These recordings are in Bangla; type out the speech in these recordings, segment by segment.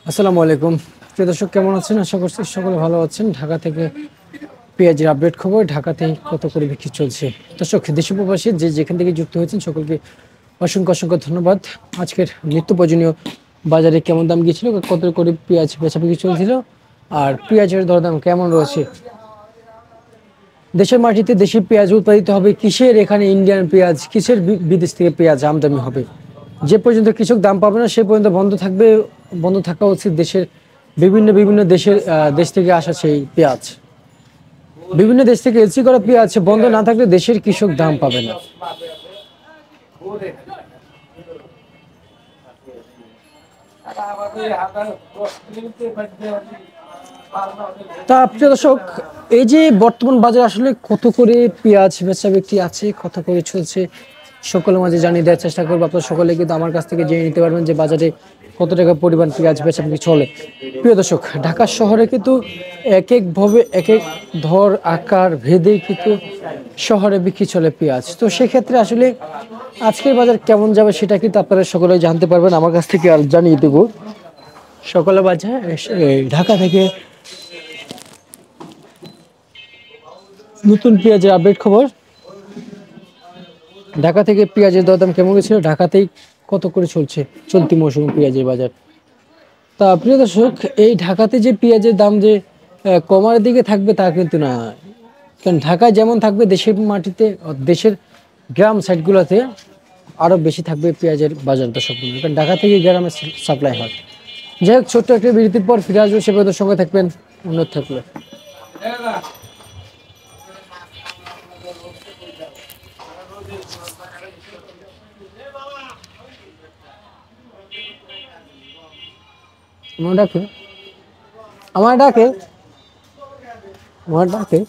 আসসালামু আলাইকুম প্রিয় দর্শক, কেমন আছেন? আশা করছি সকলে ভালো আছেন। ঢাকা থেকে পেঁয়াজের আপডেট খবর। ঢাকাতে কত করে বিক্রি চলছে? দর্শক, দেশি প্রবাসী যে যেখান থেকে যুক্ত হয়েছেন সকলকে অসংখ্য অসংখ্য ধন্যবাদ। আজকের নিত্য প্রয়োজনীয় বাজারে কেমন দাম গিয়েছিল, কত করে পেঁয়াজ বেচাবিক্রি চলছিল, আর পেঁয়াজের দরদাম কেমন রয়েছে? দেশের মাটিতে দেশি পেঁয়াজ উৎপাদিত হবে কিসের? এখানে ইন্ডিয়ান পেঁয়াজ কিসের? বিদেশ থেকে পেঁয়াজ আমদানি হবে। যে পর্যন্ত কৃষক দাম পাবে না সে পর্যন্ত বন্ধ থাকবে। বন্ধ থাকা উচিত দেশের বিভিন্ন বিভিন্ন দেশ থেকে আসা সেই পেঁয়াজ। বিভিন্ন দেশ থেকে এলসি করা পেঁয়াজ বন্ধ না থাকলে দেশের কৃষক দাম পাবে না। তা প্রিয় দর্শক, এই যে বর্তমান বাজারে আসলে কত করে পেঁয়াজ বেচা বিক্রি আছে, কত করে চলছে, সকলের মাঝে জানিয়ে দেওয়ার চেষ্টা করবো। আপনারা সকলে কিন্তু আমার কাছ থেকে জেনে নিতে পারবেন যে বাজারে কত টাকা পরিমাণ পেঁয়াজ বেচা বিক্রি চলে। প্রিয় দর্শক, ঢাকা শহরে কিন্তু এক একভাবে এক এক ধর আকার ভেদে কিন্তু শহরে বিক্রি চলে পেঁয়াজ। তো সেক্ষেত্রে আসলে আজকের বাজার কেমন যাবে সেটা কিন্তু আপনারা সকলে জানতে পারবেন আমার কাছ থেকে, আর জানিয়ে দেবো। সকালে বাজার ঢাকা থেকে নতুন পেঁয়াজের আপডেট খবর। ঢাকা থেকে পেঁয়াজের দরদাম কেমন গেছিল, ঢাকাতেই কত করে চলছে চলতি মৌসুমে পেঁয়াজের বাজার। তা প্রিয় দর্শক, এই ঢাকাতে যে পেঁয়াজের দাম যে কমার দিকে থাকবে তা কিন্তু না। কারণ ঢাকায় যেমন থাকবে, দেশের মাটিতে দেশের গ্রাম সাইডগুলোতে আরও বেশি থাকবে পেঁয়াজের বাজার। দর্শক, কারণ ঢাকা থেকে গ্রামে সাপ্লাই হয়। যাই হোক, ছোট্ট একটা বিরতির পর ফিরে আসবে, সে পর্যন্ত সঙ্গে থাকবেন, উন্নত থাকলে। আমার ডাকে আমার ডাকে আমার ডাকে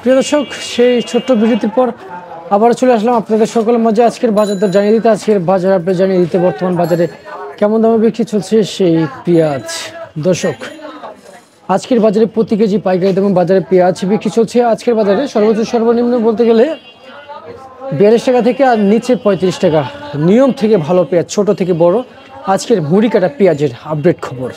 প্রিয় দর্শক, সেই ছোট্ট বিরতির পর আবার চলে আসলাম আপনাদের সকলের মাঝে আজকের বাজার দর জানিয়ে দিতে। আজকের বাজার আপনি জানিয়ে দিতে বর্তমান বাজারে কেমন দামে বিক্রি চলছে সেই পেঁয়াজ। দর্শক, আজকের বাজারে প্রতি কেজি পাইকারি দামে বাজারে পেঁয়াজ বিক্রি চলছে। আজকের বাজারে সর্বোচ্চ সর্বনিম্ন বলতে গেলে 42 টাকা থেকে আর নিচে 35 টাকা। নিয়ম থেকে ভালো পেঁয়াজ, ছোট থেকে বড় আজকের মুড়ি কাটা পেঁয়াজের আপডেট খবর।